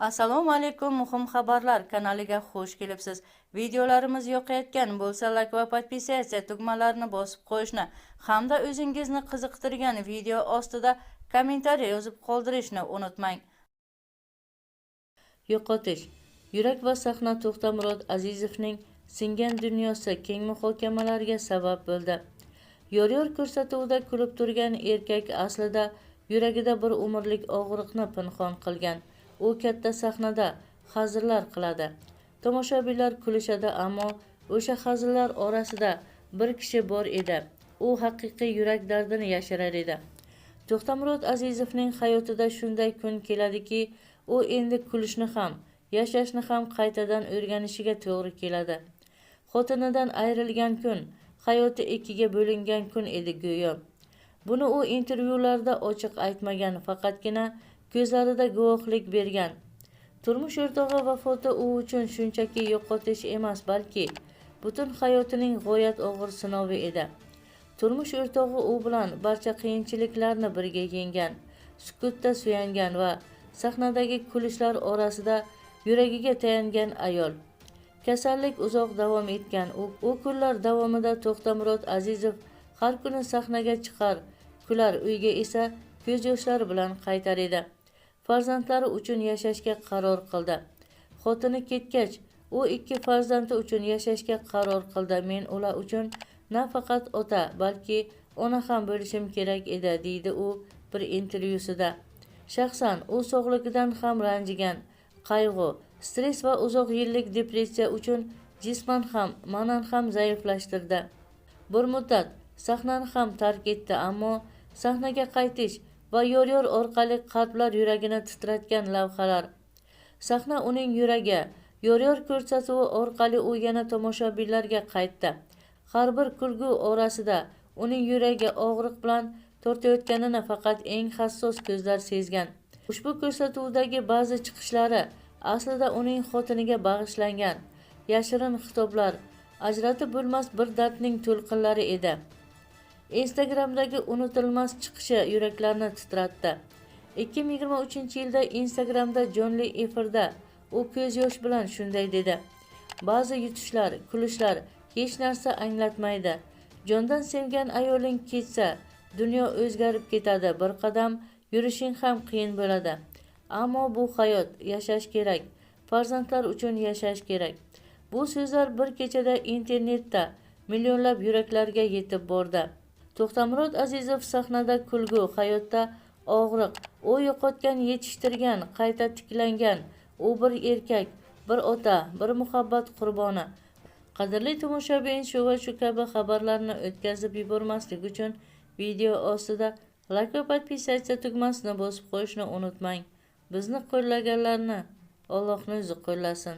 Assalomu alaykum, muhim xabarlar kanaliga xush kelibsiz. Videolarimiz yoqayotgan bo'lsa like va podpisatsiya tugmalarini bosib qo'yishni hamda o'zingizni qiziqtirgan video ostida kommentariy yozib qoldirishni unutmang. Yo'qotish. Yurak va sahna To'xtamurod Azizovning singan dunyosi keng muhokamalarga sabab bo'ldi. Yor ko'rsatuvida kulib turgan erkak aslida yuragida bir umrlik og'riqni pinhon qilgan. U katta sahnada hazillar qiladi. Tomoshabinlar kulishadi, ammo o'sha hazillar orasida bir kishi bor edi. U haqiqiy yurak dardini yashirar edi. To'xtamurod Azizovning hayotida shunday kun keladiki, u endi kulishni ham, yashashni ham qaytadan o'rganishiga to'g'ri keladi. Xotinidan ayrilgan kun, hayoti ikkiga bo'lingan kun edi go'yo. Buni u intervyularda ochiq aytmagan, faqatgina ko'zlarida guvohlik bergan. Turmush o'rtog'i vafoti u uchun shunchaki yo'qotish emas, balki butun hayotining g'oyat og'ir sinovi edi. Turmush o'rtog'i u bilan barcha qiyinchiliklarni birga yenggan, sukutda suyangan va sahnadagi kulishlar orasida yuragiga tayangan ayol. Kasallik uzoq davom etgan. U kunlar davomida To'xtamurod Azizov har kuni sahnaga chiqar, kular, uyga esa ko'z yoshlari bilan qaytar edi. Farzandlari uchun yashashga qaror qildi. Xotini ketgach, u ikki farzandi uchun yashashga qaror qildi. Men ular uchun nafaqat ota, balki ona ham bo'lishim kerak edi, deydi u bir intervyusida. Shaxsan u sog'ligidan ham ranjigan. Qayg'u, stress va uzoq yillik depressiya uchun jisman ham, ma'nan ham zaiflashtirdi. Bir muddat sahnani ham tark etdi, ammo sahnaga qaytish va yor orqali qalblar yuragini titratgan lavhalar. Sahna uning yuragi, yor ko'rsatuvi orqali u yana tomoshabinlarga qaytdi. Har bir kulgu orasida uning yuragi og'riq bilan tortayotganini faqat eng hassos ko'zlar sezgan. Ushbu ko'rsatuvdagi ba'zi chiqishlari aslida uning xotiniga bag'ishlangan yashirin xitoblar, ajratib bo'lmas bir dardning to'lqinlari edi. Instagramdagi unutilmas chiqishi yuraklarni titratdi. 2023-yilda Instagramda jonli efirda u ko'z yosh bilan shunday dedi: "Ba'zi yutishlar, kulishlar hech narsa anglatmaydi. Jondan sevgan ayoling ketsa, dunyo o'zgarib ketadi. Bir qadam yurishing ham qiyin bo'ladi. Ammo bu hayot, yashash kerak. Farzandlar uchun yashash kerak." Bu so'zlar bir kechada internetda millionlab yuraklarga yetib bordi. To'xtamurod Azizov sahnada kulgu, hayotda og'riq, u yo'qotgan, yetishtirgan, qayta tiklangan. U bir erkak, bir ota, bir muhabbat qurboni. Qadrli tomoshabin, shu va shu kabi xabarlarni o'tkazib yubormaslik uchun video ostida like va podpisatsiya tugmasini bosib qo'yishni unutmang. Bizni qo'llaganlarni Allohning o'zi qo'llasin.